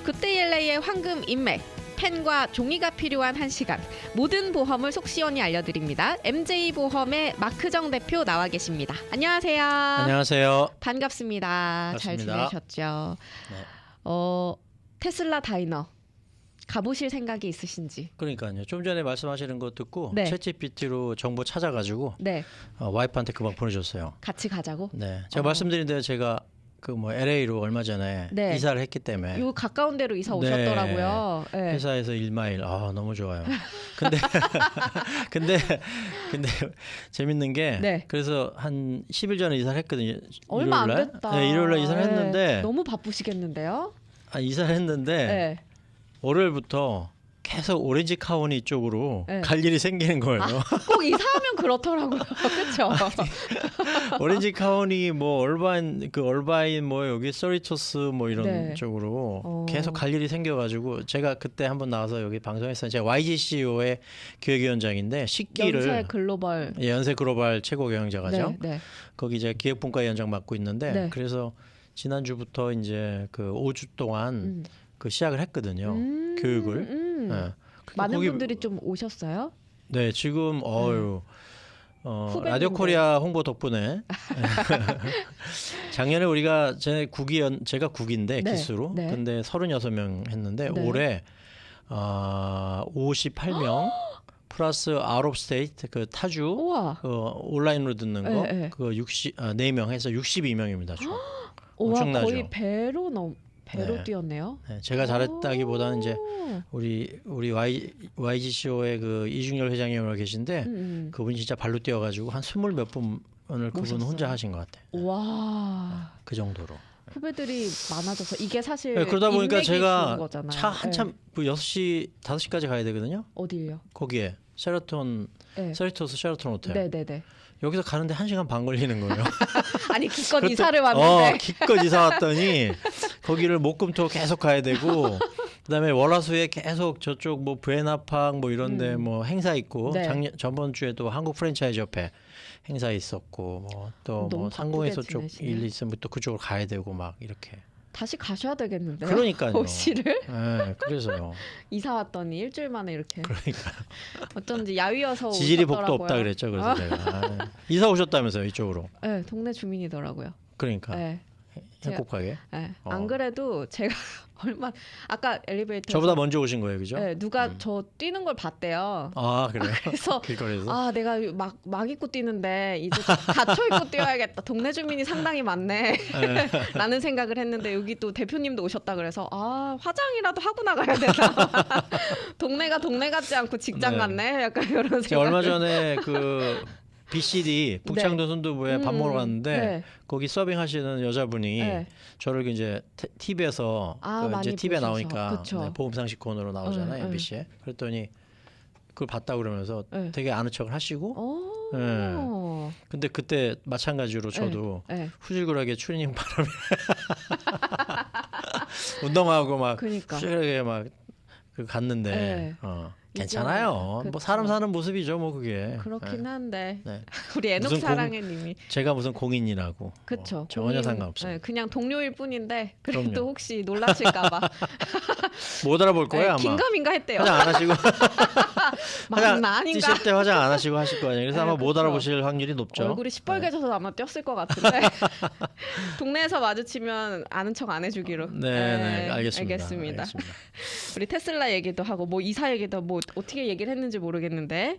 굿데이 LA의 황금 인맥, 펜과 종이가 필요한 1시간, 모든 보험을 속 시원히 알려드립니다. MJ보험의 마크정 대표 나와 계십니다. 안녕하세요. 안녕하세요. 반갑습니다. 잘 반갑습니다. 지내셨죠? 네. 테슬라 다이너 가보실 생각이 있으신지? 그러니까요. 좀 전에 말씀하시는 거 듣고 네. 챗GPT로 정보 찾아가지고 네, 와이프한테 금방 보내줬어요. 같이 가자고? 네, 제가 말씀드린 대로 제가 그 뭐 LA로 얼마 전에 네. 이사를 했기 때문에 요 가까운 데로 이사 네. 오셨더라고요. 네. 회사에서 1마일 너무 좋아요. 근데 근데 재밌는 게 네. 그래서 한 10일 전에 이사를 했거든요. 얼마 안 일요일 날? 됐다. 네, 일요일 날 이사를 했는데 너무 바쁘시겠는데요? 이사를 했는데 네. 월요일부터 계속 오렌지 카운티 쪽으로 네. 갈 일이 생기는 거예요. 꼭 이사하면 그렇더라고요. 그렇죠? 오렌지 카운티 뭐 얼바인 뭐 여기 서리토스 뭐 이런 네. 쪽으로 계속 갈 일이 생겨가지고 제가 그때 한번 나와서 여기 방송했어요. 제가 YGCO의 기획위원장인데 식기를 연세 글로벌. 연세 글로벌 최고 경영자가죠. 네, 네. 거기 이제 기획분과위원장 맡고 있는데 네. 그래서 지난주부터 이제 그 5주 동안 그 시작을 했거든요. 교육을. 네. 많은 거기- 분들이 좀 오셨어요? 네, 지금 후배분들. 라디오 코리아 홍보 덕분에 작년에 우리가 제가 국인데 네, 기수로 네. 근데 36명 했는데 네. 올해 58명 플러스 아웃 오브 스테이트 그 타주 우와. 온라인으로 듣는 거 네, 네. 그 4명 해서 62명입니다. 총. 우와, 엄청나죠. 거의 배로 네. 뛰었네요. 네, 제가 잘했다기보다는 이제 오. 우리 YGCO의 그 이중열 회장님이 계신데 그분이 진짜 발로 뛰어가지고 한 20 몇 분을 그분 모셨어요? 혼자 하신 것 같아요. 와. 그 정도로. 후배들이 많아져서 이게 사실 네, 그러다 보니까 인맥이 좋은 제가 거잖아요. 차 한참 그 6시 5시까지 가야 되거든요. 어디요? 거기에 셰러톤 네. 서리토스 셰러톤 호텔. 네네네. 여기서 가는데 1시간 반 걸리는 거예요. 아니 기껏 그때- 이사를 왔는데. 기껏 이사 왔더니 거기를 목금토 계속 가야 되고 그다음에 월화수에 계속 저쪽 뭐 부에나팍 뭐 이런데 뭐 행사 있고 네. 저번 주에도 한국 프랜차이즈 협회 행사 있었고 뭐 또 너무 뭐 상공회소 바쁘게 쪽 지내시네. 일 있으면 또 그쪽으로 가야 되고 막 이렇게. 다시 가셔야 되겠는데요? 그러니까요. 도시를 네, 그래서요. 이사 왔더니 일주일 만에 이렇게 그러니까 어쩐지 야위어서 지질이 복도 오셨더라고요. 없다 그랬죠. 그래서 제가 이사 오셨다면서요 이쪽으로. 네, 동네 주민이더라고요. 그러니까 네. 제가- 행복하게. 네. 안 그래도 제가 아까 엘리베이터에서 저보다 먼저 오신 거예요, 그죠? 네, 누가 저 뛰는 걸 봤대요. 아 그래요? 그래서 길거리에서. 아 내가 막 입고 뛰는데 이제 닫혀 입고 뛰어야겠다. 동네 주민이 상당히 많네. 라는 생각을 했는데 여기 또 대표님도 오셨다 그래서 아 화장이라도 하고 나가야 되나. 동네가 동네 같지 않고 직장 네. 같네. 약간 이런 생각. 제가 얼마 전에 그 BCD 북창동 순두부에 밥 먹으러 갔는데 네. 거기 서빙 하시는 여자분이 네. 저를 이제 TV에서 아, 많이 이제 TV에 보셔서. 나오니까 그쵸. 네, 보험상식권으로 나오잖아요, MBC에. 그랬더니 그걸 봤다 그러면서 네. 되게 아는 척을 하시고 오. 네. 근데 그때 마찬가지로 저도 네. 후줄근하게 추리닝 바람에 운동하고 막 그러니까. 후줄근하게 막 갔는데 네. 괜찮아요. 이제 뭐 사람 사는 모습이죠, 뭐 그게. 그렇긴 네. 한데 네. 우리 애녹 무슨 사랑해님이 제가 무슨 공인이라고. 그쵸. 전혀 공인, 상관없어요. 네, 그냥 동료일 뿐인데 그래도 그럼요. 혹시 놀라실까봐 못 알아볼 거예요, 아마. 긴가민가 했대요. 화장 안 하시고 막나 아닌가? 뛰실 때 화장 안 하시고 하실 거 아니에요. 그래서 네, 아마 못 그쵸. 알아보실 확률이 높죠. 얼굴이 시뻘개져서 아마 뛰었을 것 같은데 동네에서 마주치면 아는 척 안 해주기로. 네, 알겠습니다. 알겠습니다. 우리 테슬라 얘기도 하고 뭐 이사 얘기도 뭐 어떻게 얘기를 했는지 모르겠는데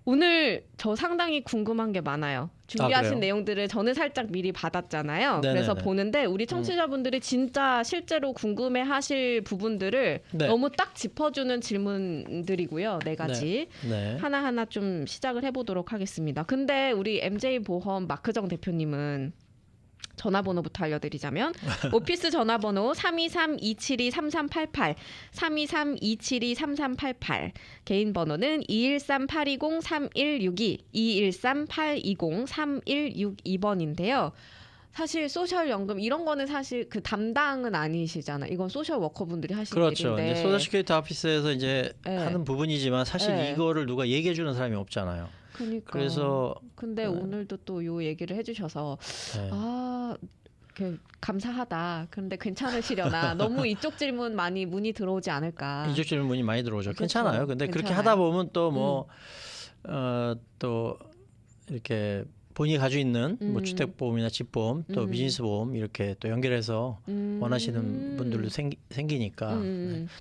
오늘 저 상당히 궁금한 게 많아요. 준비하신 그래요? 내용들을 저는 살짝 미리 받았잖아요. 네네네. 그래서 보는데 우리 청취자분들이 진짜 실제로 궁금해하실 부분들을 네. 너무 딱 짚어주는 질문들이고요. 네 가지. 네. 하나하나 좀 시작을 해보도록 하겠습니다. 근데 우리 MJ보험 마크정 대표님은 전화번호부터 알려드리자면 오피스 전화번호 323-272-3388 323-272-3388 개인 번호는 213-820-3162 213-820-3162번인데요. 사실 소셜연금 이런 거는 사실 그 담당은 아니시잖아요. 이건 소셜 워커분들이 하시는 그렇죠. 일인데. 이제 소셜 시큐리티 오피스에서 이제 네. 하는 부분이지만 사실 네. 이거를 누가 얘기해 주는 사람이 없잖아요. 그러니까. 그래서 근데 오늘도 또 요 얘기를 해주셔서 네. 아 감사하다. 그런데 괜찮으시려나? 너무 이쪽 질문 많이 문의 들어오지 않을까? 이쪽 질문이 많이 들어오죠. 그렇죠. 괜찮아요. 근데 그렇게 괜찮아요. 하다 보면 또 뭐 또 이렇게 본인이 가지고 있는 뭐 주택보험이나 집보험 또 비즈니스보험 이렇게 또 연결해서 원하시는 분들도 생기니까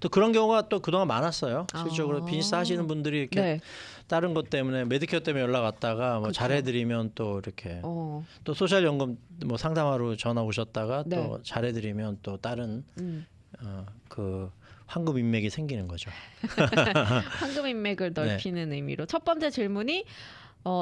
또 그런 경우가 또 그동안 많았어요. 실질적으로 비즈니스 하시는 분들이 이렇게 네. 다른 것 때문에 메디케어 때문에 연락 왔다가 뭐 그쵸. 잘해드리면 또 이렇게 또 소셜연금 뭐 상담하러 전화 오셨다가 네. 또 잘해드리면 또 다른 그 황금 인맥이 생기는 거죠. 황금 인맥을 네. 넓히는 의미로 첫 번째 질문이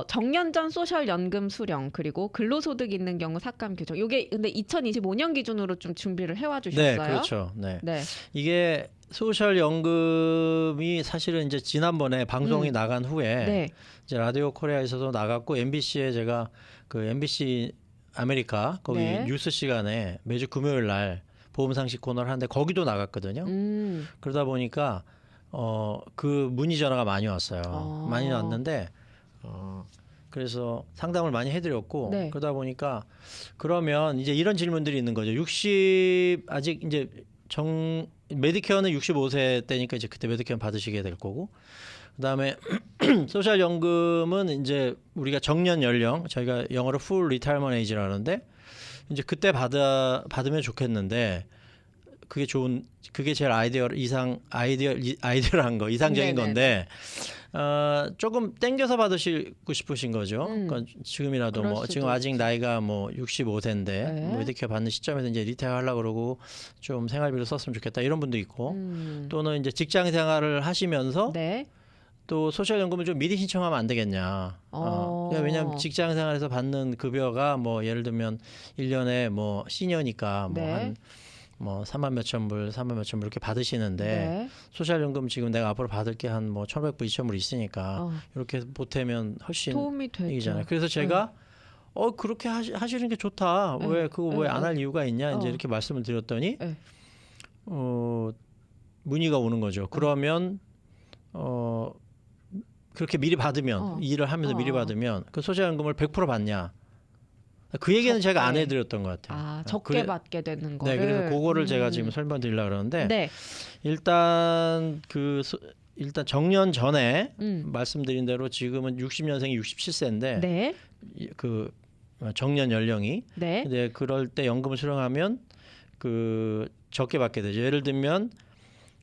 정년전 소셜연금 수령 그리고 근로소득 있는 경우 삭감 규정. 이게 근데 2025년 기준으로 좀 준비를 해와 주셨어요. 네, 그렇죠. 네. 네. 이게 소셜연금이 사실은 이제 지난번에 방송이 나간 후에 네. 이제 라디오 코리아에서도 나갔고 MBC에 제가 그 MBC 아메리카 거기 네. 뉴스 시간에 매주 금요일 날 보험 상식 코너를 하는데 거기도 나갔거든요. 그러다 보니까 그 문의 전화가 많이 왔어요. 많이 왔는데 그래서 상담을 많이 해드렸고 네. 그러다 보니까 그러면 이제 이런 질문들이 있는 거죠. 60 아직 이제 메디케어는 65세 때니까 이제 그때 메디케어 받으시게 될 거고 그다음에 소셜연금은 이제 우리가 정년 연령 저희가 영어로 full retirement age라고 하는데 이제 그때 받으면 좋겠는데 그게 제일 아이디어한 거 이상적인 네네네. 건데 조금 땡겨서 받으시고 싶으신 거죠. 그러니까 지금이라도 그럴 뭐 수도 지금 아직 나이가 뭐 65세인데 네. 뭐 메디케어 받는 시점에서 이제 리타이어 하려고 그러고 좀 생활비를 썼으면 좋겠다 이런 분도 있고 또는 이제 직장 생활을 하시면서 네. 또 소셜연금을 좀 미리 신청하면 안 되겠냐. 그러니까 왜냐하면 직장 생활에서 받는 급여가 뭐 예를 들면 1년에 뭐 시니어니까 뭐 네. 한 뭐 3만 몇천 불, 3만 몇천 불 이렇게 받으시는데 네. 소셜연금 지금 내가 앞으로 받을 게 한 뭐 1,500불, 2,000불 있으니까 이렇게 보태면 훨씬 도움이 되죠. 이잖아요. 그래서 제가 그렇게 하시는 게 좋다. 왜 그거 왜 안 할 이유가 있냐 이제 이렇게 말씀을 드렸더니 네. 문의가 오는 거죠. 그러면 그렇게 미리 받으면 일을 하면서 미리 받으면 그 소셜연금을 100% 받냐? 그 얘기는 제가 안 해드렸던 것 같아요. 적게 받게 되는 거를. 네, 그래서 그거를 제가 지금 설명드리려고 그러는데 네. 일단 일단 정년 전에 말씀드린 대로 지금은 60년생이 67세인데 네. 그 정년 연령이 네. 근데 그럴 때 연금을 수령하면 그 적게 받게 되죠. 예를 들면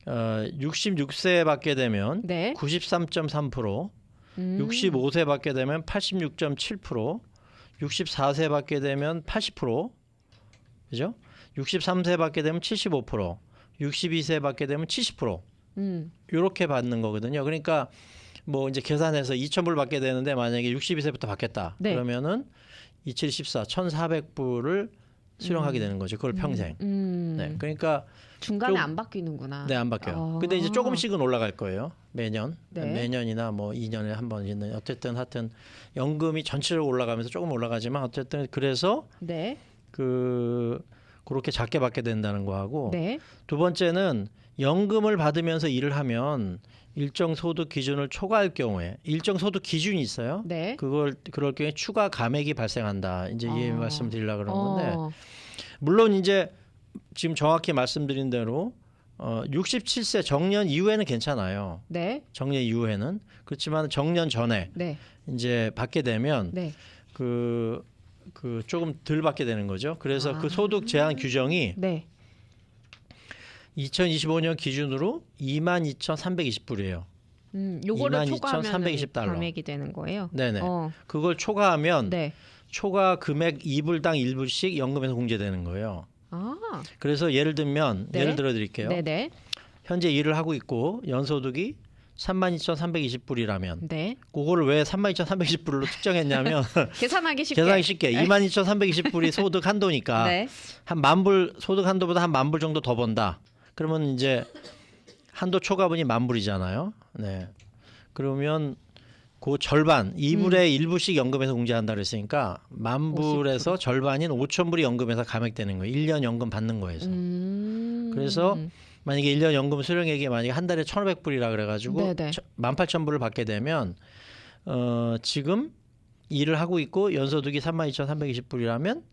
66세 받게 되면 네. 93.3%, 65세 받게 되면 86.7%, 64세 받게 되면 80%, 그죠? 63세 받게 되면 75%, 62세 받게 되면 70%. 이렇게 받는 거거든요. 그러니까 뭐 이제 계산해서 2,000불 받게 되는데 만약에 62세부터 받겠다. 네. 그러면은 2714 1,400불을 수령하게 되는 거죠. 그걸 평생. 네. 그러니까 중간에 좀- 안 바뀌는구나. 네, 안 바뀌어요. 아. 근데 이제 조금씩은 올라갈 거예요. 매년. 네. 매년이나 뭐 2년에 한 번이든 어쨌든 하여튼 연금이 전체적으로 올라가면서 조금 올라가지만 어쨌든 그래서 네. 그렇게 작게 받게 된다는 거하고 네. 두 번째는 연금을 받으면서 일을 하면 일정 소득 기준을 초과할 경우에 일정 소득 기준이 있어요. 네. 그럴 경우에 추가 감액이 발생한다. 이제 이 말씀드리려고 그런 건데 물론 이제 지금 정확히 말씀드린 대로 67세 정년 이후에는 괜찮아요. 네. 정년 이후에는 그렇지만 정년 전에 네. 이제 받게 되면 네. 그 조금 덜 받게 되는 거죠. 그래서 그 소득 제한 규정이 네. 2025년 기준으로 22,320불이에요. 요거를 22,320 달러. 감액이 되는 거예요. 네네. 그걸 초과하면 네. 초과 금액 2불당 1불씩 연금에서 공제되는 거예요. 아. 그래서 예를 들면 네. 예를 들어 드릴게요. 네네. 현재 일을 하고 있고 연소득이 32,320불이라면 네. 그거를 왜 32,320불로 특정했냐면 계산하기 쉽게. 계산하기 쉽게 22,320불이 소득 한도니까 네. 한 10,000불 소득 한도보다 한 10,000불 정도 더 번다. 그러면 이제 한도 초과분이 10,000불이잖아요. 네. 그러면 그 절반 2불의 1불씩 연금에서 공제한다 그랬으니까 10,000불에서 절반인 5,000불이 연금에서 감액되는 거예요. 1년 연금 받는 거에서. 그래서 만약에 1년 연금 수령액이 만약에 한 달에 1,500불이라 그래가지고 네네. 18,000불을 받게 되면 지금 일을 하고 있고 연소득이 32,320불이라면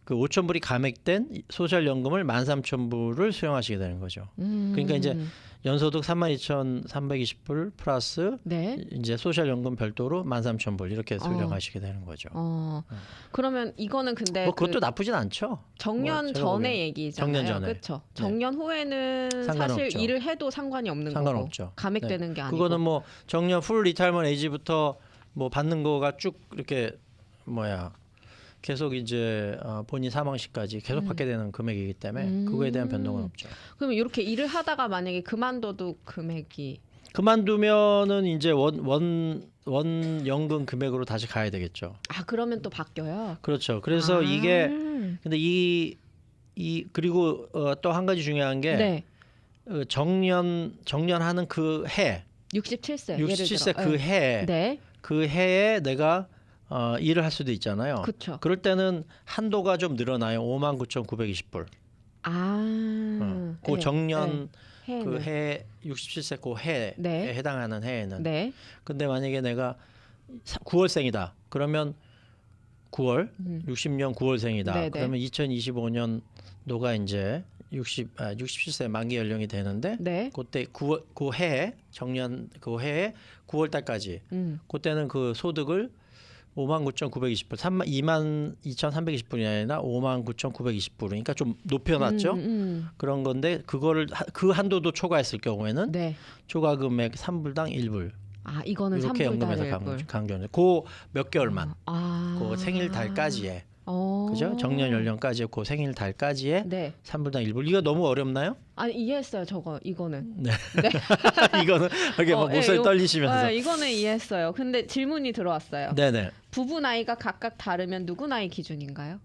그 5,000불이 감액된 소셜연금을 13,000불을 수령하시게 되는 거죠. 그러니까 이제 연소득 32,320불 플러스 네. 이제 소셜연금 별도로 13,000불 이렇게 수령하시게 되는 거죠. 그러면 이거는 근데 뭐 그것도 그 나쁘진 않죠. 정년 뭐 제가 전의 보기엔. 얘기잖아요. 정년 전에. 그렇죠. 정년 후에는 상관없죠. 사실 일을 해도 상관이 없는 상관없죠. 거고 감액되는 게 아니고. 그거는 뭐 정년 풀 리타이먼 에이지부터 뭐 받는 거가 쭉 이렇게 계속 이제 본인 사망 시까지 계속 받게 되는 금액이기 때문에 그거에 대한 변동은 없죠. 그러면 이렇게 일을 하다가 만약에 그만둬도 금액이 그만두면은 이제 원 연금 금액으로 다시 가야 되겠죠. 그러면 또 바뀌어요. 그렇죠. 그래서 이게 근데 이 그리고 또 한 가지 중요한 게 네. 정년하는 그 해 67세 67세 예를 들어. 그 해 네. 그 해에 내가 일을 할 수도 있잖아요. 그렇죠. 그럴 때는 한도가 좀 늘어나요. 59,920불. 그 네. 정년 네. 그 해 67세 그 해에 네. 해당하는 해에는. 네. 근데 만약에 내가 9월생이다. 그러면 9월 60년 9월생이다. 네네. 그러면 2025년도가 이제 67세 만기 연령이 되는데 네. 그때 그 해에 정년 그 해에 9월 달까지 그때는 그 소득을 59,920불, 22,320불이 아니라 59,920불. 그러니까 좀 높여놨죠. 그런 건데 그거를 그 한도도 초과했을 경우에는 네. 초과 금액 3불당 1불. 이거는 이렇게 3불 연금에서 달 강조는 그몇 개월만. 그 생일 달까지에. 어. 그죠? 정년 연령까지 그 생일 달까지에 네. 3불당 1불. 이거 너무 어렵나요? 아니 이해했어요. 이거는. 네. 이거는 이렇게 막 목소리 떨리시면서. 이거는 이해했어요. 근데 질문이 들어왔어요. 네네. 부부 나이가 각각 다르면 누구 나이 기준인가요?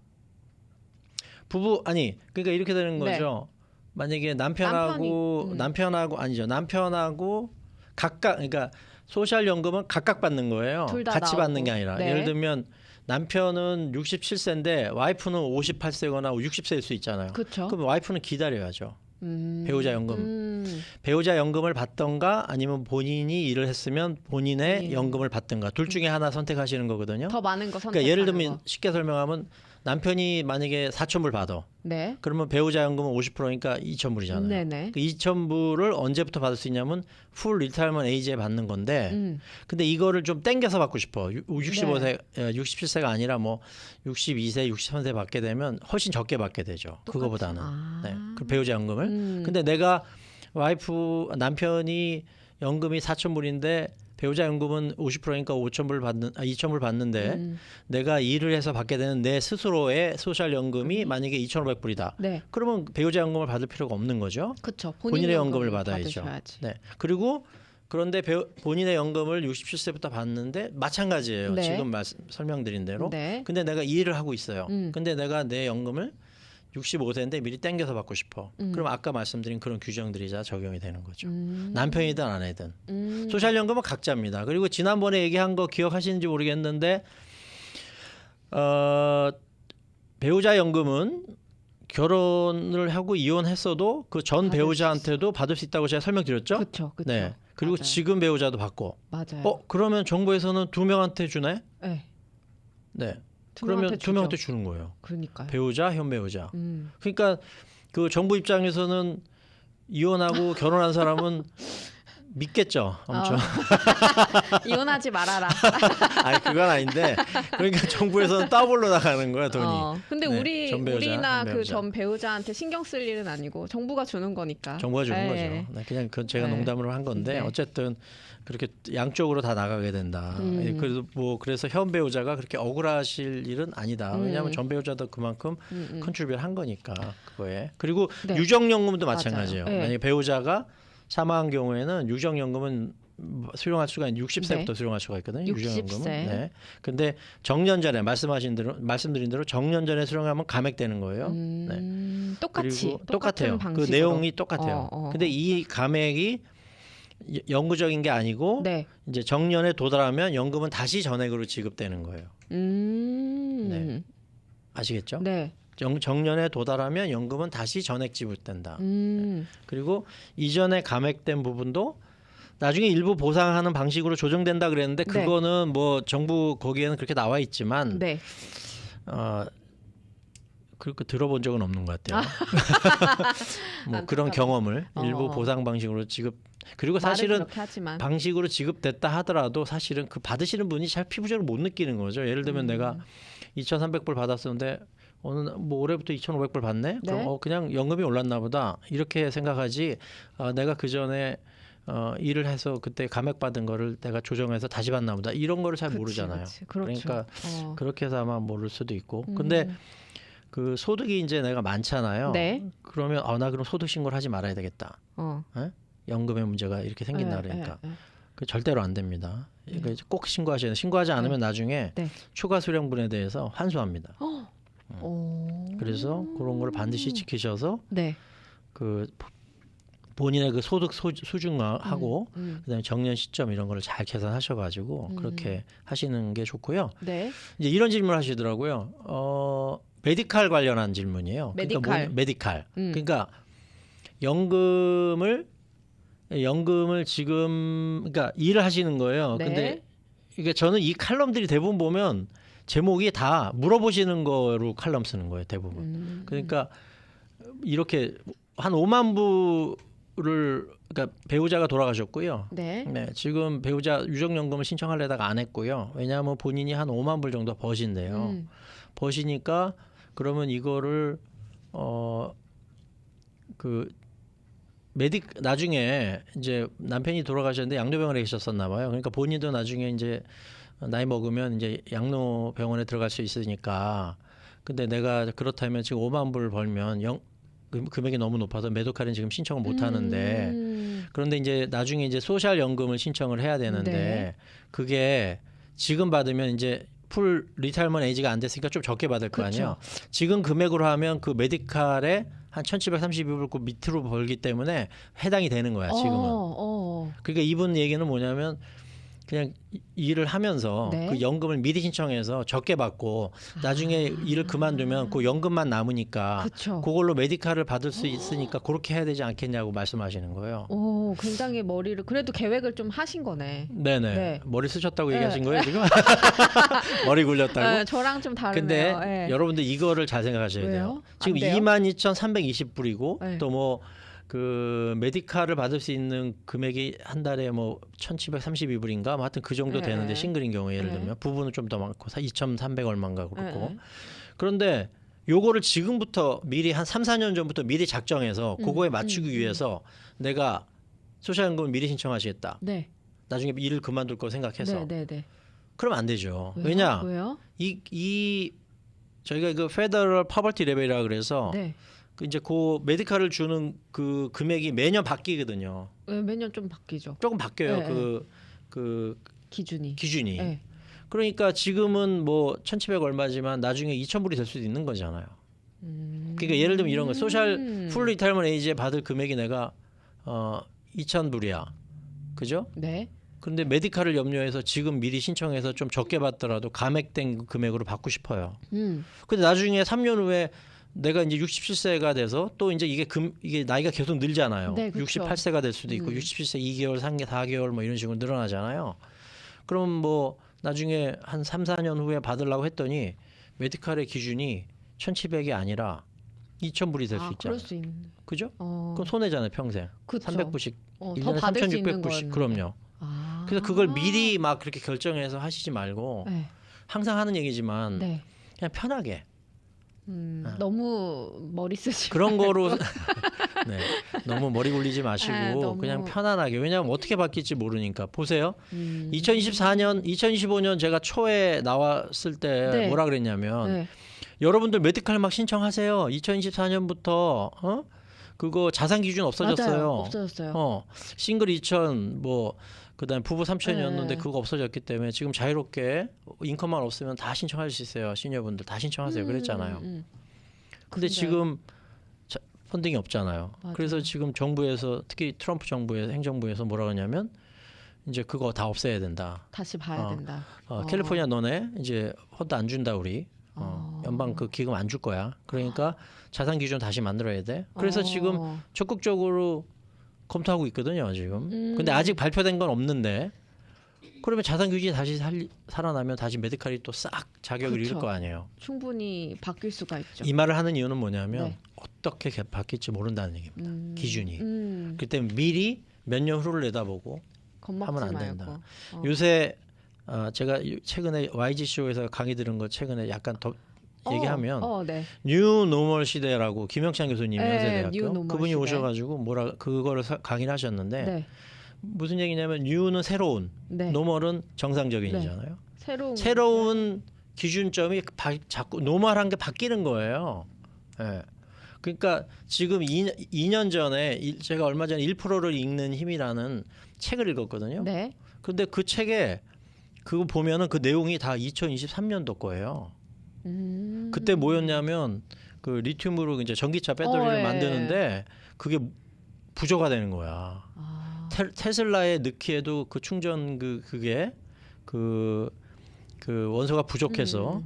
그러니까 이렇게 되는 네. 거죠. 만약에 남편하고 아니죠. 남편하고 각각 그러니까 소셜 연금은 각각 받는 거예요. 둘다 같이 나오고. 받는 게 아니라. 네. 예를 들면 남편은 67세인데 와이프는 58세거나 60세일 수 있잖아요. 그렇죠. 그럼 와이프는 기다려야죠. 배우자 연금. 배우자 연금을 받던가 아니면 본인이 일을 했으면 본인의 연금을 받든가 둘 중에 하나 선택하시는 거거든요. 더 많은 거 선택하는 그러니까 예를 들면 거. 쉽게 설명하면 남편이 만약에 4,000불 받아. 네. 그러면 배우자 연금은 50%니까 2,000불이잖아요. 네네. 그 2,000불을 언제부터 받을 수 있냐면 풀 리타이먼 에이지에 받는 건데 근데 이거를 좀 땡겨서 받고 싶어. 65세, 67세가 아니라 뭐 62세, 63세 받게 되면 훨씬 적게 받게 되죠. 그거보다는. 네. 그 배우자 연금을. 근데 내가 남편이 연금이 4,000불인데 배우자 연금은 50%니까 2,000불 받는데 내가 일을 해서 받게 되는 내 스스로의 소셜 연금이 만약에 2,500불이다. 네. 그러면 배우자 연금을 받을 필요가 없는 거죠. 그렇죠. 본인의 연금을 받아야죠. 받으셔야지. 네. 그리고 그런데 본인의 연금을 67세부터 받는데 마찬가지예요. 네. 지금 설명드린 대로. 네. 근데 내가 일을 하고 있어요. 근데 내가 내 연금을 65세인데 미리 땡겨서 받고 싶어. 그럼 아까 말씀드린 그런 규정들이 다 적용이 되는 거죠. 남편이든 아내든. 소셜연금은 각자입니다. 그리고 지난번에 얘기한 거 기억하시는지 모르겠는데 배우자 연금은 결혼을 하고 이혼했어도 그 전 배우자한테도 받을 수 있다고 제가 설명드렸죠? 그렇죠. 네. 그리고 맞아요. 지금 배우자도 받고. 맞아요. 그러면 정부에서는 2명한테 주네? 네. 네. 두 그러면 명한테 2명한테 주죠. 주는 거예요. 그러니까요. 배우자, 현배우자. 그러니까 그 정부 입장에서는 이혼하고 결혼한 사람은 믿겠죠, 엄청. 이혼하지 말아라. 아니 그건 아닌데, 그러니까 정부에서는 더블로 나가는 거야 돈이. 근데 네, 전 배우자, 우리나 현 그 배우자. 전 배우자한테 신경 쓸 일은 아니고 정부가 주는 거니까. 정부가 주는 네. 거죠. 네, 그냥 그건 제가 네. 농담으로 한 건데 네. 어쨌든 그렇게 양쪽으로 다 나가게 된다. 그래서 현 배우자가 그렇게 억울하실 일은 아니다. 왜냐하면 전 배우자도 그만큼 컨트리뷰를 한 거니까 그거에. 그리고 네. 유정연금도 마찬가지예요. 맞아요. 네. 만약에 배우자가 사망한 경우에는 유정연금은 수령할 수가 있는 60세부터 네. 수령할 수가 있거든요. 60세. 유정연금은. 네. 근데 정년 전에 말씀드린 대로 정년 전에 수령하면 감액되는 거예요. 네. 똑같이 그리고 똑같아요. 그 방식으로. 내용이 똑같아요. 근데 이 감액이 영구적인 게 아니고 네. 이제 정년에 도달하면 연금은 다시 전액으로 지급되는 거예요. 네. 아시겠죠? 네. 정년에 도달하면 연금은 다시 전액 지급된다. 그리고 이전에 감액된 부분도 나중에 일부 보상하는 방식으로 조정된다 그랬는데 네. 그거는 뭐 정부 거기에는 그렇게 나와 있지만 네. 그렇게 들어본 적은 없는 것 같아요. 뭐 그런 안타깝네. 경험을 일부 어. 보상 방식으로 지급. 그리고 말은 사실은 그렇게 하지만 방식으로 지급됐다 하더라도 사실은 그 받으시는 분이 잘 피부적으로 못 느끼는 거죠. 예를 들면 내가 2,300불 받았었는데 뭐 올해부터 2,500불 받네. 네. 그럼 그냥 연금이 올랐나 보다 이렇게 생각하지. 내가 그 전에 일을 해서 그때 감액 받은 거를 내가 조정해서 다시 받나 보다 이런 거를 잘 그치, 모르잖아요. 그치. 그렇죠. 그러니까 어. 그렇게 해서 아마 모를 수도 있고. 근데 그 소득이 이제 내가 많잖아요. 네. 그러면 나 그럼 소득 신고를 하지 말아야 되겠다. 어. 연금의 문제가 이렇게 생긴다 네, 그러니까. 네, 네. 그 절대로 안 됩니다. 이거 꼭 신고하셔야 돼요. 신고하지 않으면 나중에 네. 추가 수령분에 대해서 환수합니다. 오. 그래서 그런 걸 반드시 지키셔서 네. 그 본인의 그 소득 수준하고 그다음에 정년 시점 이런 거를 잘 계산하셔가지고 그렇게 하시는 게 좋고요. 네. 이제 이런 질문 하시더라고요. 메디칼 관련한 질문이에요. 메디칼. 그러니까 메디칼. 그러니까 연금을 지금 그러니까 일을 하시는 거예요. 네. 근데 이게 저는 이 칼럼들이 대부분 보면 제목이 다 물어보시는 거로 칼럼 쓰는 거예요, 대부분. 그러니까 이렇게 한 5만 부를 그러니까 배우자가 돌아가셨고요. 네. 네, 지금 배우자 유족연금을 신청하려다가 안 했고요. 왜냐하면 본인이 한 5만 불 정도 버신대요. 버시니까 그러면 이거를 나중에 이제 남편이 돌아가셨는데 양로병원에 계셨었나 봐요. 그러니까 본인도 나중에 이제 나이 먹으면 이제 양로병원에 들어갈 수 있으니까. 근데 내가 그렇다면 지금 5만 불 벌면 금액이 너무 높아서 메디칼은 지금 신청을 못 하는데 그런데 이제 나중에 이제 소셜 연금을 신청을 해야 되는데 네. 그게 지금 받으면 이제 풀 리타이먼 에이지가 안 됐으니까 좀 적게 받을 거 아니에요. 지금 금액으로 하면 그 메디칼에 한 1,732불 그 밑으로 벌기 때문에 해당이 되는 거야, 지금은. 그러니까 이분 얘기는 뭐냐면 그냥 일을 하면서 네. 그 연금을 미리 신청해서 적게 받고 나중에 일을 그만두면 그 연금만 남으니까 그쵸. 그걸로 메디칼을 받을 수 있으니까 그렇게 해야 되지 않겠냐고 말씀하시는 거예요. 오, 굉장히 머리를 그래도 계획을 좀 하신 거네. 네네. 네. 머리 쓰셨다고 네. 얘기하신 거예요 지금? 머리 굴렸다고? 네, 저랑 좀 다르네요. 근데 네. 여러분들 이거를 잘 생각하셔야 왜요? 돼요. 지금 안 돼요? 22,320불이고 네. 또 뭐 그 메디칼을 받을 수 있는 금액이 한 달에 뭐 1,732불인가 뭐 하여튼 그 정도 네. 되는데 싱글인 경우에 예를 네. 들면 부부는 좀 더 많고 2,300 얼마인가 그렇고 네. 그런데 요거를 지금부터 미리 한 3, 4년 전부터 미리 작정해서 그거에 맞추기 위해서 내가 소셜연금을 미리 신청하시겠다. 네. 나중에 일을 그만둘 거 생각해서. 네. 그러면 안 되죠. 왜요? 왜냐? 왜요? 이 저희가 그 페더럴 파버티 레벨이라 그래서 네. 그 이제 그 메디칼을 주는 그 금액이 매년 바뀌거든요. 왜 매년 좀 바뀌죠. 조금 바뀌어요. 네, 그 기준이. 기준이. 네. 그러니까 지금은 뭐 1,700 얼마지만 나중에 2,000불이 될 수도 있는 거잖아요. 그러니까 예를 들면 이런 거 소셜 풀 리타이먼 에이지에 받을 금액이 내가 2,000불이야. 그죠? 네. 근데 메디칼을 염려해서 지금 미리 신청해서 좀 적게 받더라도 감액된 금액으로 받고 싶어요. 근데 나중에 3년 후에 내가 이제 67세가 돼서 또 이제 이게 나이가 계속 늘잖아요. 네, 그렇죠. 68세가 될 수도 있고 67세 2개월, 3개, 4개월 뭐 이런 식으로 늘어나잖아요. 그럼 뭐 나중에 한 3, 4년 후에 받으려고 했더니 메디칼의 기준이 1,700이 아니라 2,000불이 될 수 있잖아요. 그럴 수 있는. 그죠? 그럼 손해잖아요, 평생. 그쵸. 300불씩. 더 1년에 받을 수 있는 3,600불씩. 거였는데. 그럼요. 그래서 그걸 미리 막 그렇게 결정해서 하시지 말고 네. 항상 하는 얘기지만 네. 그냥 편하게 너무 머리 쓰지 그런 거로 네, 너무 머리 굴리지 마시고 너무... 그냥 편안하게 왜냐하면 어떻게 바뀔지 모르니까 보세요. 2025년 제가 초에 나왔을 때 네. 뭐라 그랬냐면 네. 여러분들 메디칼 막 신청하세요. 2024년부터 그거 자산 기준 없어졌어요. 맞아요. 없어졌어요. 싱글 2,000 뭐 그다음에 부부 3,000이었는데 네. 그거 없어졌기 때문에 지금 자유롭게 인컴만 없으면 다 신청할 수 있어요. 시니어분들 다 신청하세요. 그랬잖아요. 근데 지금 펀딩이 없잖아요. 맞아요. 그래서 지금 정부에서 특히 트럼프 정부에서 행정부에서 뭐라 그러냐면 이제 그거 다 없애야 된다. 다시 봐야 된다. 캘리포니아 너네 이제 펀드 안 준다 우리. 연방 그 기금 안 줄 거야. 그러니까 자산 기준 다시 만들어야 돼. 그래서 지금 적극적으로 검토하고 있거든요, 지금. 근데 아직 발표된 건 없는데 그러면 자산규직이 다시 살아나면 다시 메디칼이 또 싹 자격을 그쵸. 잃을 거 아니에요. 충분히 바뀔 수가 있죠. 이 말을 하는 이유는 뭐냐면 네. 어떻게 바뀔지 모른다는 얘기입니다. 기준이. 음. 그때 미리 몇 년 후를 내다보고 겁먹지 하면 안 말고. 된다. 어. 요새 제가 최근에 YG 쇼에서 강의 들은 거 최근에 약간 더 얘기하면 네. 뉴 노멀 시대라고 김영찬 교수님이 네, 뉴 연세대학교 노멀 그분이 시대. 오셔가지고 그거를 강의를 하셨는데 네. 무슨 얘기냐면 뉴는 새로운, 네. 노멀은 정상적인이잖아요. 새로운 기준점이 자꾸 노멀한 게 바뀌는 거예요. 예. 그러니까 지금 2년 전에 제가 얼마 전에 1%를 읽는 힘이라는 책을 읽었거든요. 네. 근데 그 책에 그거 보면은 그 내용이 다 2023년도 거예요. 그때 뭐였냐면 그 리튬으로 이제 전기차 배터리를 예. 만드는데 그게 부조가 되는 거야. 아. 테슬라에 넣기에도 그 충전 그게 그 원소가 부족해서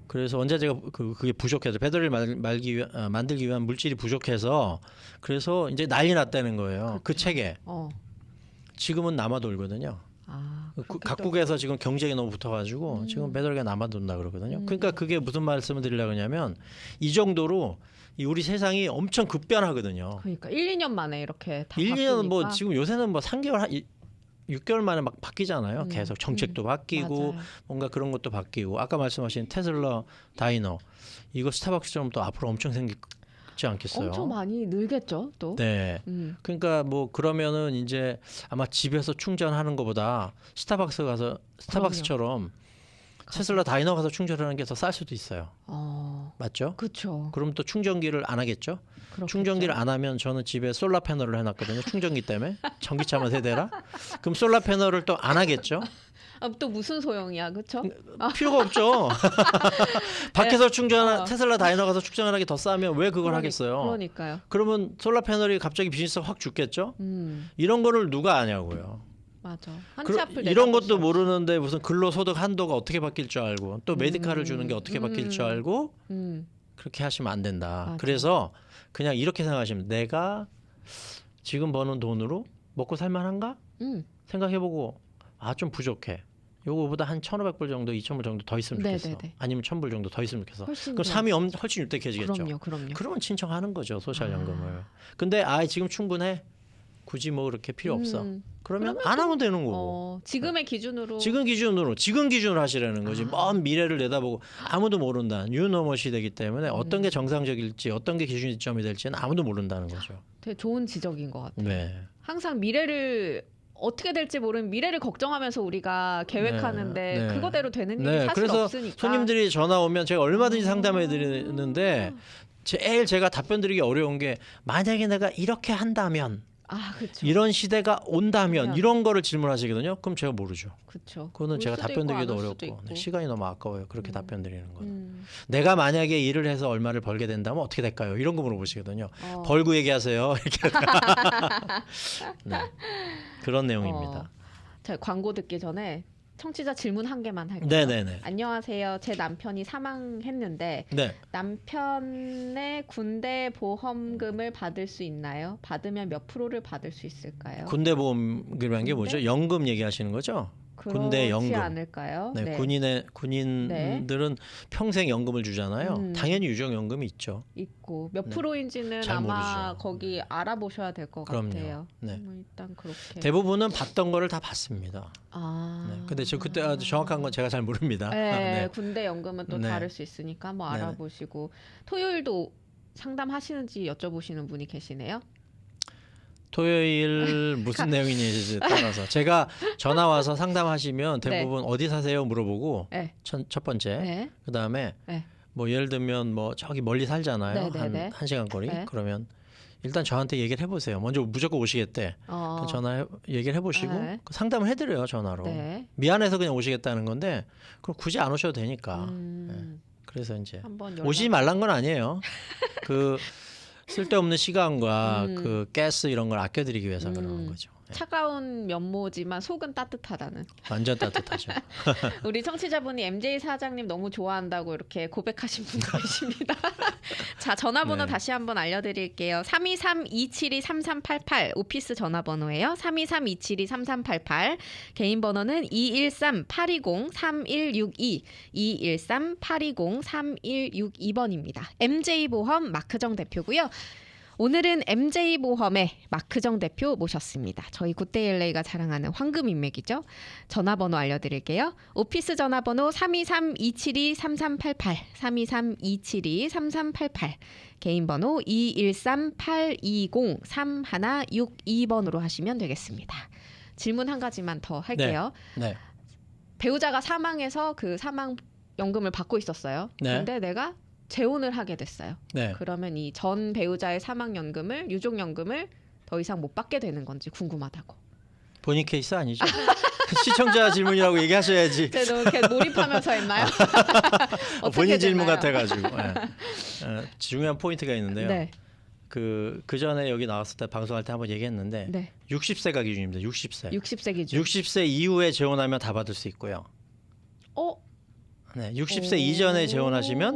그래서 원자재가 그게 부족해서 배터리를 만들기 위한 물질이 부족해서 그래서 이제 난리 났다는 거예요. 그 책에. 지금은 남아 돌거든요. 아, 각국에서 지금 경쟁이 너무 붙어가지고 지금 배터리가 남아 돈다 그러거든요. 그러니까 그게 무슨 말씀을 드리려고 하냐면 이 정도로 우리 세상이 엄청 급변하거든요. 그러니까 1, 2년 만에 이렇게 다 1, 2년 뭐 바뀌니까. 지금 요새는 뭐 3개월 6개월 만에 막 바뀌잖아요. 계속 정책도 바뀌고 맞아요. 뭔가 그런 것도 바뀌고 아까 말씀하신 테슬라 다이너 이거 스타벅스처럼 또 앞으로 엄청 생기지 않겠어요? 엄청 많이 늘겠죠, 또. 네. 그러니까 뭐 그러면은 이제 아마 집에서 충전하는 것보다 스타벅스처럼 테슬라 다이너 가서 충전하는 게 더 쌀 수도 있어요. 맞죠? 그렇죠. 그럼 또 충전기를 안 하겠죠? 충전기를 안 하면 저는 집에 솔라 패널을 해놨거든요. 충전기 때문에 전기차만 세대라. 그럼 솔라 패널을 또 안 하겠죠? 아, 또 무슨 소용이야, 그렇죠? 필요가 없죠. 밖에서 테슬라 다이너 가서 충전하는 게 더 싸면 왜 그걸 하겠어요? 그러니까요. 그러면 솔라 패널이 갑자기 비즈니스 확 죽겠죠? 이런 거를 누가 아냐고요. 맞아. 한치 앞을 이런 내다볼 수 것도 없이. 모르는데 무슨 근로소득 한도가 어떻게 바뀔 줄 알고 또 메디칼을 주는 게 어떻게 바뀔 줄 알고 그렇게 하시면 안 된다. 맞아. 그래서 그냥 이렇게 생각하시면 내가 지금 버는 돈으로 먹고 살만한가? 생각해보고 좀 부족해. 요거보다 한 1,500불 정도, 2,000불 정도 더 있으면 좋겠어. 네네네. 아니면 1,000불 정도 더 있으면 좋겠어. 훨씬 그럼 더. 삶이 훨씬 유쾌해지겠죠. 그럼요. 그러면 신청하는 거죠, 소셜연금을. 근데 지금 충분해. 굳이 뭐 그렇게 필요 없어. 그러면 안 하면 되는 거고. 지금의 기준으로. 지금 기준으로 하시라는 거지. 먼 미래를 내다보고 아무도 모른다. 뉴노멀 시대이기 때문에 어떤 게 정상적일지 어떤 게 기준점이 될지는 아무도 모른다는 거죠. 되게 좋은 지적인 것 같아요. 네. 항상 미래를 어떻게 될지 모르는 미래를 걱정하면서 우리가 계획하는데 네. 그거대로 되는 일이 사실 그래서 없으니까. 손님들이 전화 오면 제가 얼마든지 상담해 드리는데 제일 제가 답변 드리기 어려운 게 만약에 내가 이렇게 한다면 그렇죠. 이런 시대가 온다면 이런 거를 질문하시거든요. 그럼 제가 모르죠. 그렇죠. 그거는 제가 답변 드리기도 어렵고 시간이 너무 아까워요. 그렇게 답변 드리는 거는. 내가 만약에 일을 해서 얼마를 벌게 된다면 어떻게 될까요? 이런 거 물어보시거든요. 벌고 얘기하세요. 이렇게. 네. 그런 내용입니다. 자, 광고 듣기 전에 청취자 질문 한 개만 할게요. 네네네. 안녕하세요. 제 남편이 사망했는데 네. 남편의 군대 보험금을 받을 수 있나요? 받으면 몇 프로를 받을 수 있을까요? 군대 보험이라는 게 뭐죠? 연금 얘기하시는 거죠? 군대 그렇지 연금. 않을까요? 네, 군인들은 평생 연금을 주잖아요. 당연히 유족연금이 있죠. 있고 몇 네. 프로인지는 잘 아마 모르죠. 거기 알아보셔야 될 것 그럼요. 같아요. 네. 일단 그렇게. 대부분은 받던 거를 다 받습니다. 네. 근데 저 그때 정확한 건 제가 잘 모릅니다. 네, 군대 연금은 또 네. 다를 수 있으니까 한번 네네. 알아보시고 토요일도 상담하시는지 여쭤보시는 분이 계시네요. 토요일 무슨 내용이냐에 따라서 제가 전화 와서 상담하시면 대부분 어디 사세요 물어보고 네. 첫 번째 네. 그다음에 네. 뭐 예를 들면 뭐 저기 멀리 살잖아요. 네. 한 시간 거리. 네. 그러면 일단 저한테 얘기를 해보세요. 먼저 무조건 오시겠대. 전화 얘기를 해보시고 네. 상담을 해드려요 전화로. 네. 미안해서 그냥 오시겠다는 건데 그럼 굳이 안 오셔도 되니까. 네. 그래서 이제 한번 오시지 말란 건 아니에요. 그 쓸데없는 시간과 그 가스 이런 걸 아껴드리기 위해서 그러는 거죠. 차가운 면모지만 속은 따뜻하다는. 완전 따뜻하죠. 우리 청취자분이 MJ 사장님 너무 좋아한다고 이렇게 고백하신 분도 계십니다. 자, 전화번호 네. 다시 한번 알려드릴게요. 323-272-3388 오피스 전화번호예요. 323-272-3388 개인 번호는 213-820-3162 213-820-3162번입니다. MJ보험 마크정 대표고요. 오늘은 MJ보험의 마크정 대표 모셨습니다. 저희 굿데일레이가 자랑하는 황금 인맥이죠. 전화번호 알려드릴게요. 오피스 전화번호 323-272-3388 323-272-3388 개인 번호 213-820-3162번으로 하시면 되겠습니다. 질문 한 가지만 더 할게요. 네. 배우자가 사망해서 그 사망연금을 받고 있었어요. 네. 근데 내가 재혼을 하게 됐어요. 네. 그러면 이 전 배우자의 사망연금을 유족연금을 더 이상 못 받게 되는 건지 궁금하다고. 본인 케이스 아니죠? 시청자 질문이라고 얘기하셔야지. 제가 너무 이렇게 몰입하면서 했나요? 어떻게 본인 질문 됐나요? 같아가지고. 네. 중요한 포인트가 있는데요. 네, 그 전에 여기 나왔을 때 방송할 때 한번 얘기했는데 네. 60세가 기준입니다. 60세. 60세 기준. 60세 이후에 재혼하면 다 받을 수 있고요. 네, 60세 이전에 재혼하시면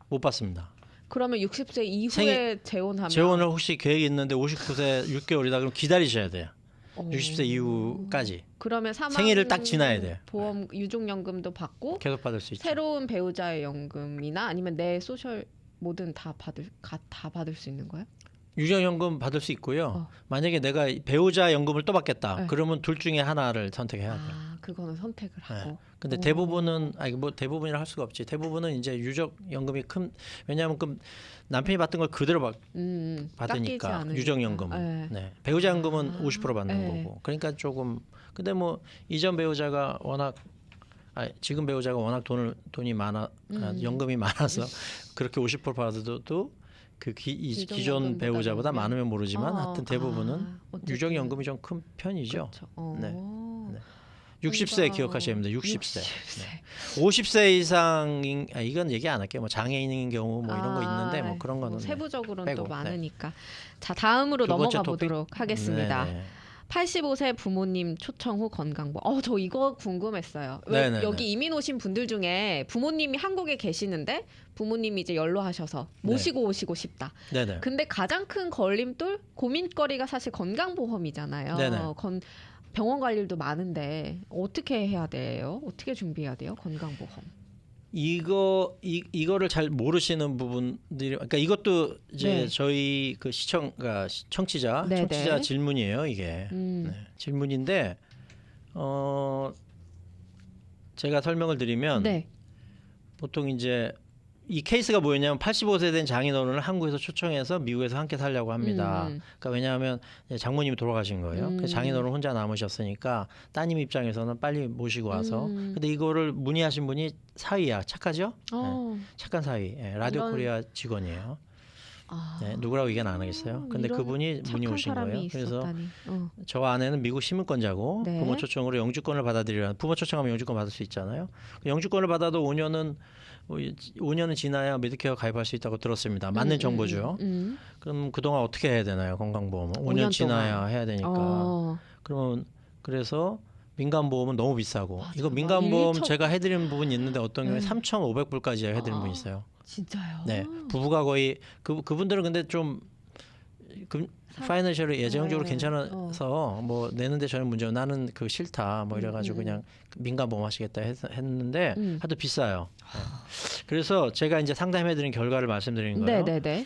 못 받습니다. 그러면 60세 이후에 재혼하면 재혼을 혹시 계획이 있는데 59세 6개월이다 그럼 기다리셔야 돼요. 60세 이후까지 그러면 사망 생일을 딱 지나야 돼요. 보험 유족연금도 받고 계속 받을 수 있죠. 새로운 배우자의 연금이나 아니면 내 소셜 뭐든 다 받을 수 있는 거예요? 유족연금 받을 수 있고요. 만약에 내가 배우자 연금을 또 받겠다. 네. 그러면 둘 중에 하나를 선택해야 돼요. 그거는 선택을 하고. 네. 근데 대부분은 뭐 대부분이라 할 수가 없지. 대부분은 이제 유족 연금이 왜냐하면 그 남편이 받던 걸 그대로 깎이지 받으니까 않으니까. 유족 연금은. 네. 배우자 연금은 50% 받는 네. 거고. 그러니까 조금 근데 뭐 이전 배우자가 지금 배우자가 워낙 돈이 많아 연금이 많아서 그렇게 50% 받아도 기존 연금보다 배우자보다 그러면? 많으면 모르지만 하여튼 대부분은 어쨌든. 유족 연금이 좀 큰 편이죠. 그렇죠. 네. 네. 60세 그러니까 기억하셔야 합니다. 60세. 60세. 네. 50세 이상인 이건 얘기 안 할게요. 뭐 장애인인 경우 뭐 이런 거 있는데 뭐 그런 거는 세부적으로는 빼고, 또 많으니까. 자, 다음으로 두 번째 넘어가 토픽? 보도록 하겠습니다. 네. 85세 부모님 초청 후 건강보험. 저 이거 궁금했어요. 왜 네네네. 여기 이민 오신 분들 중에 부모님이 한국에 계시는데 부모님이 이제 연로하셔서 모시고 오시고 싶다. 네네. 근데 가장 큰 걸림돌, 고민거리가 사실 건강보험이잖아요. 네네. 병원 갈 일도 많은데 어떻게 해야 돼요? 어떻게 준비해야 돼요? 건강보험. 이거를 잘 모르시는 부분들이 그러니까 이것도 이제 네. 저희 그 청취자 네네. 질문이에요, 이게. 네, 질문인데 제가 설명을 드리면 네. 보통 이제 이 케이스가 뭐였냐면 85세 된 장인어른을 한국에서 초청해서 미국에서 함께 살려고 합니다. 그러니까 왜냐하면 장모님이 돌아가신 거예요. 그래서 장인어른 혼자 남으셨으니까 따님 입장에서는 빨리 모시고 와서. 근데 이거를 문의하신 분이 사위야. 착하죠? 네, 착한 사위. 라디오 코리아 직원이에요. 네, 누구라고 얘기는 안 하겠어요. 근데 그분이 문의 오신 거예요. 그래서 저 아내는 미국 시민권자고 네. 부모 초청으로 영주권을 받아들이라는 부모 초청하면 영주권 받을 수 있잖아요. 영주권을 받아도 5년은 지나야 메디케어 가입할 수 있다고 들었습니다. 맞는 정보죠. 그럼 그동안 어떻게 해야 되나요? 건강보험은 5년 지나야 동안. 해야 되니까. 그러면 그래서 민간보험은 너무 비싸고 이거 민간보험 제가 해드리는 부분이 있는데 어떤 경우에 3,500불까지 해드리는 분이 있어요. 진짜요? 네, 부부가 거의 그분들은 근데 좀 파이낸셜이 예정적으로 괜찮아서 뭐 내는데 전혀 문제 나는 그 싫다 뭐 이래가지고 그냥 민간보험 하시겠다 했는데 하도 비싸요. 네. 그래서 제가 이제 상담해드린 결과를 말씀드리는 거예요. 네네네.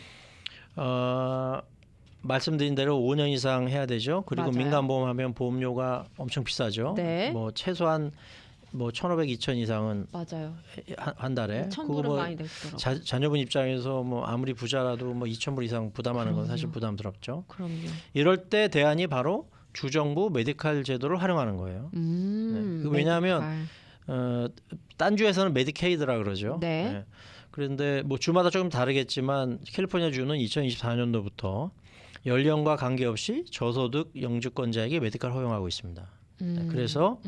말씀드린 대로 5년 이상 해야 되죠. 그리고 맞아요. 민간보험하면 보험료가 엄청 비싸죠. 네. 뭐 최소한 뭐 1,500, 2,000 이상은 맞아요. 한 달에. 1,000불은 그거 많이 되더라고요. 자녀분 입장에서 뭐 아무리 부자라도 뭐 2,000불 이상 부담하는 건 사실 부담스럽죠. 그럼요. 이럴 때 대안이 바로 주정부 메디칼 제도를 활용하는 거예요. 네. 왜냐하면 딴 주에서는 메디케이드라 그러죠. 네. 그런데 뭐 주마다 조금 다르겠지만 캘리포니아 주는 2024년도부터 연령과 관계없이 저소득 영주권자에게 메디칼 허용하고 있습니다. 그래서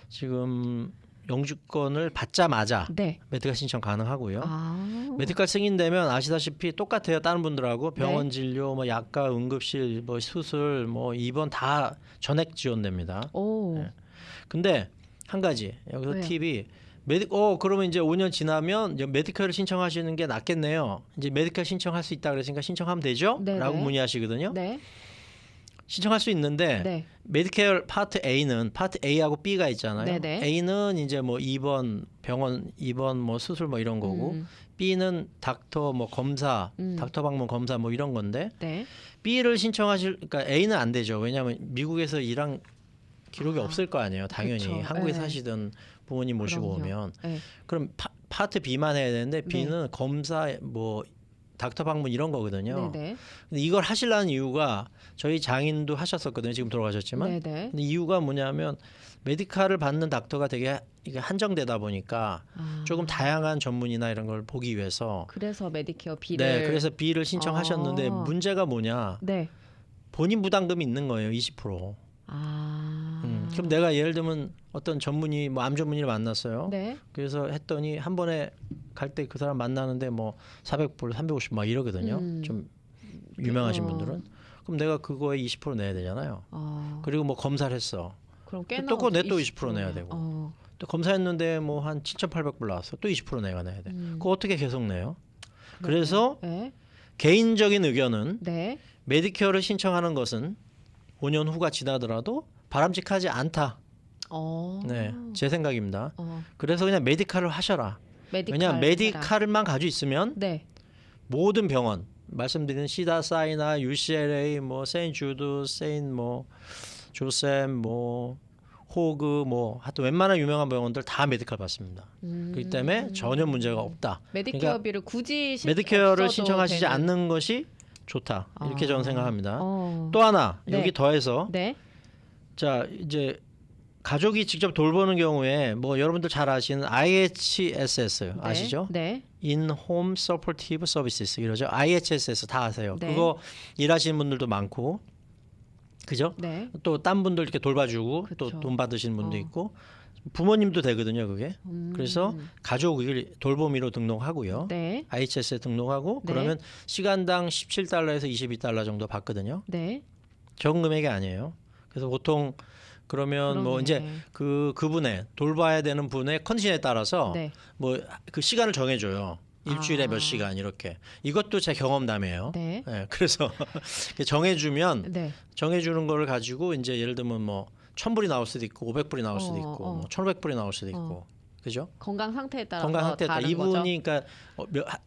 지금 영주권을 받자마자 네. 메디칼 신청 가능하고요. 아. 메디칼 승인되면 아시다시피 똑같아요. 다른 분들하고 병원 네. 진료, 뭐 약가, 응급실, 뭐 수술, 뭐 입원 다 전액 지원됩니다. 오. 네. 근데 한 가지 여기서 왜요? 팁이 그러면 이제 5년 지나면 이제 메디칼을 신청하시는 게 낫겠네요. 이제 메디칼 신청할 수 있다 그랬으니까 신청하면 되죠? 네네. 라고 문의하시거든요. 네. 신청할 수 있는데 네. 메디케어 파트 A는 파트 A하고 B가 있잖아요. 네네. A는 이제 뭐 입원, 병원 입원, 뭐 수술 뭐 이런 거고, 음. B는 닥터 뭐 검사, 닥터 방문 검사 뭐 이런 건데 네. B를 그러니까 A는 안 되죠. 왜냐하면 미국에서 일한 기록이 없을 거 아니에요. 당연히 그쵸. 한국에 네. 사시던 부모님 모시고 그럼요. 오면 네. 그럼 파트 B만 해야 되는데 B는 검사 뭐 닥터 방문 이런 거거든요. 네네. 근데 이걸 하시려는 이유가 저희 장인도 하셨었거든요. 지금 돌아가셨지만. 네네. 근데 이유가 뭐냐면 메디칼을 받는 닥터가 되게 이게 한정되다 보니까 아. 조금 다양한 전문이나 이런 걸 보기 위해서 그래서 메디케어 B를. 네, 그래서 B를 신청하셨는데 아. 문제가 뭐냐? 네. 본인 부담금이 있는 거예요. 20%. 아. 그럼 내가 예를 들면 어떤 전문의 뭐 암 전문의를 만났어요. 네. 그래서 했더니 한 번에 갈 때 그 사람 만나는데 뭐 400불, 350 막 이러거든요. 좀 유명하신 분들은. 그럼 내가 그거에 20% 내야 되잖아요. 그리고 뭐 검사를 했어. 그럼 꽤나 또 내 또 20% 20% 내야 네요. 되고. 또 검사했는데 뭐 한 7,800불 나왔어. 또 20% 내야 돼. 그거 어떻게 계속 내요? 그래서 네. 개인적인 의견은 네. 메디케어를 신청하는 것은 5년 후가 지나더라도 바람직하지 않다. 네, 제 생각입니다. 그래서 그냥 메디칼을 하셔라. 왜냐하면 메디칼만 가지고 있으면 네. 모든 병원 말씀드린 시다사이나 UCLA, 뭐 세인 주드, 세인 뭐 조셉, 뭐 호그, 뭐 하여튼 웬만한 유명한 병원들 다 메디칼 받습니다. 그렇기 때문에 전혀 문제가 없다. 메디케어비를 굳이 메디케어를 없어도 신청하시지 되는. 않는 것이 좋다. 이렇게 저는 생각합니다. 어. 또 하나 네. 여기 더해서 네. 자 이제 가족이 직접 돌보는 경우에 뭐 여러분들 잘 아시는 IHSS 아시죠? 네. In-Home Supportive Services 이러죠. IHSS 다 아세요. 네. 그거 일하시는 분들도 많고, 그죠? 네. 또 딴 분들 이렇게 돌봐주고 그쵸. 또 돈 받으시는 분도 있고 부모님도 되거든요, 그게. 그래서 가족을 돌보미로 등록하고요. 네. IHS에 등록하고 네. 그러면 시간당 17달러에서 22달러 정도 받거든요. 네. 적은 금액이 아니에요. 그래서 보통 그러면 뭐 그러네. 이제 그분의 돌봐야 되는 분의 컨디션에 따라서 네. 뭐 그 시간을 정해줘요. 일주일에 몇 시간 이렇게. 이것도 제 경험담이에요. 네. 그래서 정해주면 네. 정해주는 거를 가지고 이제 예를 들면 뭐 1,000불이 나올 수도 있고 500불이 나올 수도 어, 있고 어. 뭐 1,500불이 나올 수도 있고 그죠? 건강 상태에 따라서 건강 상태에 따라 다른 거죠. 이분이 그러니까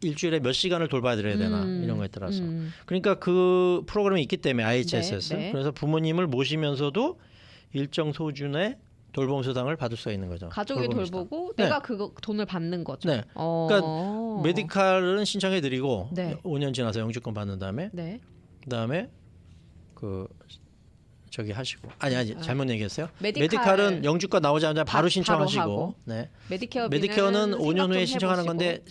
일주일에 몇 시간을 돌봐드려야 되나 이런 거에 따라서 그러니까 그 프로그램이 있기 때문에 IHSS 네, 네. 그래서 부모님을 모시면서도 일정 수준의 돌봄 수당을 받을 수가 있는 거죠. 가족이 돌봄 수당. 돌보고 네. 내가 그거 돈을 받는 거죠. 네. 그러니까 메디칼은 신청해드리고 네. 5년 지나서 영주권 받는 다음에 네. 그다음에 그 저기 하시고 아니 잘못 얘기했어요. 메디칼- 메디칼은 영주권 나오자마자 바로 바로 신청하시고 하고. 네. 메디케어 메디케어는 5년 후에 좀 신청하는 해보시고. 건데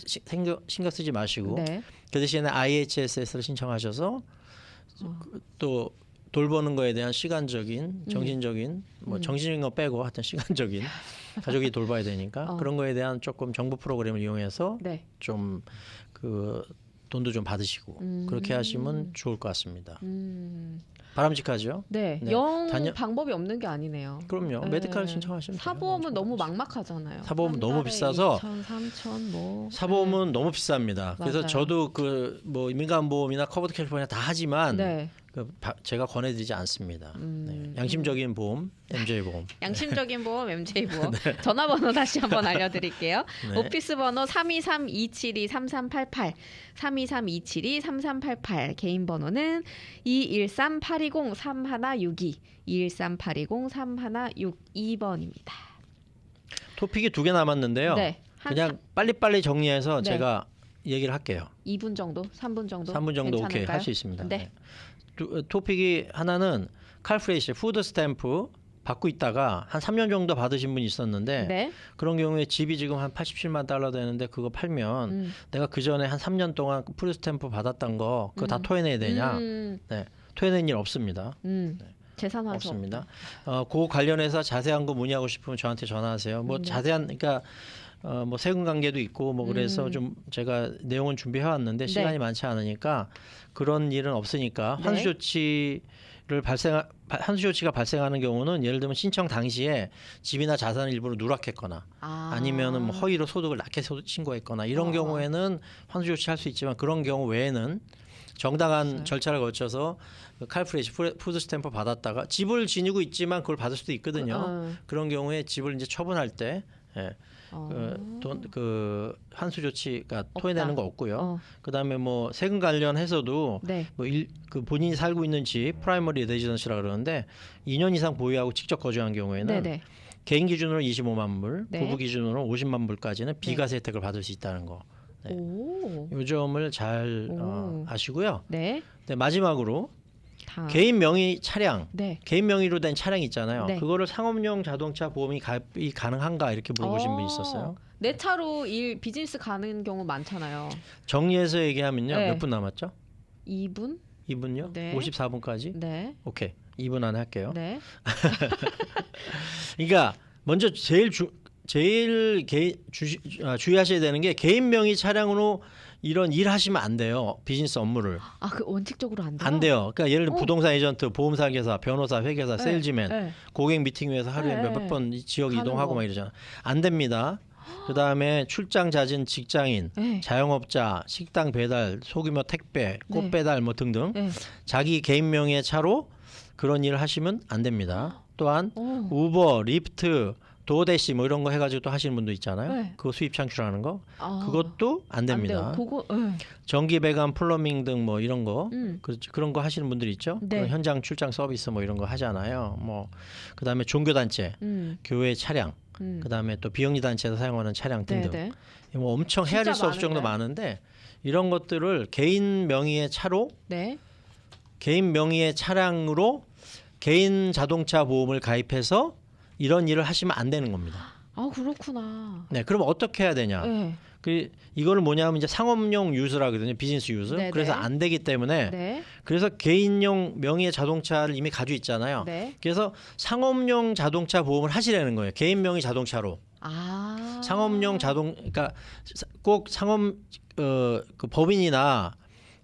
신경 쓰지 마시고 네. 그 대신에 IHSS를 신청하셔서 또 돌보는 거에 대한 시간적인, 정신적인, 뭐 정신적인 거 빼고 하여튼 시간적인 가족이 돌봐야 되니까 그런 거에 대한 조금 정부 프로그램을 이용해서 네. 좀 그 돈도 좀 받으시고 그렇게 하시면 좋을 것 같습니다. 바람직하죠? 네. 네. 영 방법이 없는 게 아니네요. 그럼요. 네. 메디칼 신청하시면 돼요. 사보험은 너무 막막하잖아요. 사보험은 너무 한 달에 비싸서 2천, 3천 뭐. 사보험은 너무 비쌉니다. 그래서 맞아요. 저도 그 뭐 민간보험이나 커버드 캘리포니아 다 하지만 네. 제가 권해드리지 않습니다. 네. 양심적인 보험, MJ 보험. 양심적인 보험, MJ 보험. 전화번호 다시 한번 알려드릴게요. 네. 오피스 번호 323-272-3388, 323-272-3388. 개인 번호는 213-820-3162, 213-820-3162번입니다. 토픽이 2개 남았는데요. 네. 한 그냥 빨리빨리 정리해서 네. 제가 얘기를 할게요. 2분 정도, 3분 정도. 3분 정도 오케이 괜찮을까요? 할 수 있습니다. 네. 토픽이 하나는 칼프레이시 푸드 스탬프 받고 있다가 한 3년 정도 받으신 분이 있었는데 네. 그런 경우에 집이 지금 한 87만 달러 되는데 그거 팔면 내가 그 전에 한 3년 동안 푸드 스탬프 받았던 거 그거 다 토해내야 되냐? 네, 토해낸 일 없습니다. 재산 환수 없습니다. 그 관련해서 자세한 거 문의하고 싶으면 저한테 전화하세요. 뭐 네. 자세한 그러니까 뭐 세금 관계도 있고 뭐 그래서 좀 제가 내용은 준비해 왔는데 시간이 네. 많지 않으니까 그런 일은 없으니까 네. 환수 조치가 발생하는 경우는 예를 들면 신청 당시에 집이나 자산을 일부러 누락했거나 아니면은 뭐 허위로 소득을 낮게 신고했거나 이런 경우에는 환수 조치할 수 있지만 그런 경우 외에는 정당한 없어요? 절차를 거쳐서 칼프레시 푸드 스탬프 받았다가 집을 지니고 있지만 그걸 받을 수도 있거든요. 그런 경우에 집을 이제 처분할 때 그 환수 조치가 토해내는 거 없고요. 그다음에 뭐 세금 관련해서도 네. 그 본인이 살고 있는 집 프라이머리 레지던시라 그러는데 2년 이상 보유하고 직접 거주한 경우에는 네네. 개인 기준으로 25만 불, 네. 부부 기준으로 50만 불까지는 비과세 혜택을 받을 수 있다는 거. 네. 오. 요 점을 잘 아시고요. 네. 네, 마지막으로 다. 개인 명의 차량, 네. 개인 명의로 된 차량 있잖아요. 네. 그거를 상업용 자동차 보험이 가입이 가능한가 이렇게 물어보신 분이 있었어요. 내 차로 비즈니스 가는 경우 많잖아요. 정리해서 얘기하면요. 네. 몇 분 남았죠? 2분? 2분요? 네. 54분까지? 네. 오케이. 2분 안에 할게요. 네. 그러니까 먼저 주의하셔야 되는 게 개인 명의 차량으로 이런 일 하시면 안 돼요. 비즈니스 업무를. 그 원칙적으로 안 돼요? 안 돼요. 그러니까 예를 들어 부동산 에이전트, 보험사 회사, 변호사, 회계사, 네. 세일즈맨, 네. 고객 미팅 위해서 하루에 네. 몇 번 지역 가는 이동하고 거. 막 이러잖아. 안 됩니다. 그다음에 출장 잦은 직장인, 네. 자영업자, 식당 배달, 소규모 택배, 꽃 네. 배달 뭐 등등 네. 자기 개인 명의의 차로 그런 일을 하시면 안 됩니다. 또한 오. 우버, 리프트, 도어대시 뭐 이런 거 해가지고 또 하시는 분도 있잖아요. 네. 그거 수입 창출하는 거 안 그것도 안 됩니다. 돼요. 그거 네. 전기 배관, 플러밍 등 뭐 이런 거 음. 그런 거 하시는 분들 있죠. 네. 그런 현장 출장 서비스 뭐 이런 거 하잖아요. 뭐 그다음에 종교 단체, 교회 차량, 그다음에 또 비영리 단체에서 사용하는 차량 등등. 네, 뭐 엄청 헤아릴 수 없을 정도 많은데 이런 것들을 개인 명의의 차로 네. 개인 명의의 차량으로 개인 자동차 보험을 가입해서 이런 일을 하시면 안 되는 겁니다. 그렇구나. 네, 그럼 어떻게 해야 되냐? 네. 이거를 뭐냐면 이제 상업용 유즈라거든요, 비즈니스 유즈. 네네. 그래서 안 되기 때문에 네. 그래서 개인용 명의의 자동차를 이미 가지고 있잖아요. 네. 그래서 상업용 자동차 보험을 하시라는 거예요. 개인 명의 자동차로. 상업용 그러니까 꼭 상업 그 법인이나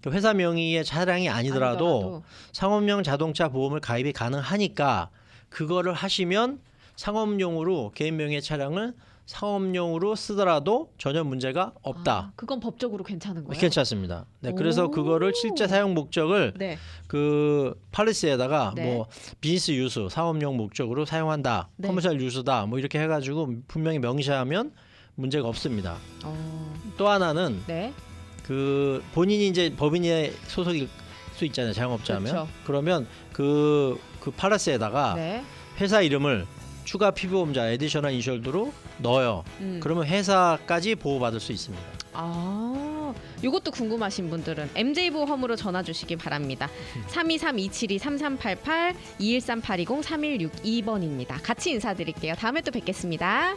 그 회사 명의의 차량이 아니더라도 상업용 자동차 보험을 가입이 가능하니까 그거를 하시면 상업용으로 개인 명의의 차량을 상업용으로 쓰더라도 전혀 문제가 없다. 그건 법적으로 괜찮은 거예요? 괜찮습니다. 네, 그래서 그거를 실제 사용 목적을 네. 그 팔리스에다가 네. 뭐 비즈니스 유스, 사업용 목적으로 사용한다, 네. 커머셜 유스다, 뭐 이렇게 해가지고 분명히 명시하면 문제가 없습니다. 또 하나는 네. 그 본인이 이제 법인에 소속일 수 있잖아요, 자영업자면. 그렇죠. 그러면 그 팔리스에다가 네. 회사 이름을 추가 피보험자 에디셔널 인셜드로 넣어요. 그러면 회사까지 보호받을 수 있습니다. 이것도 궁금하신 분들은 MJ보험으로 전화 주시기 바랍니다. 323-272-3388 213-820-3162번입니다. 같이 인사드릴게요. 다음에 또 뵙겠습니다.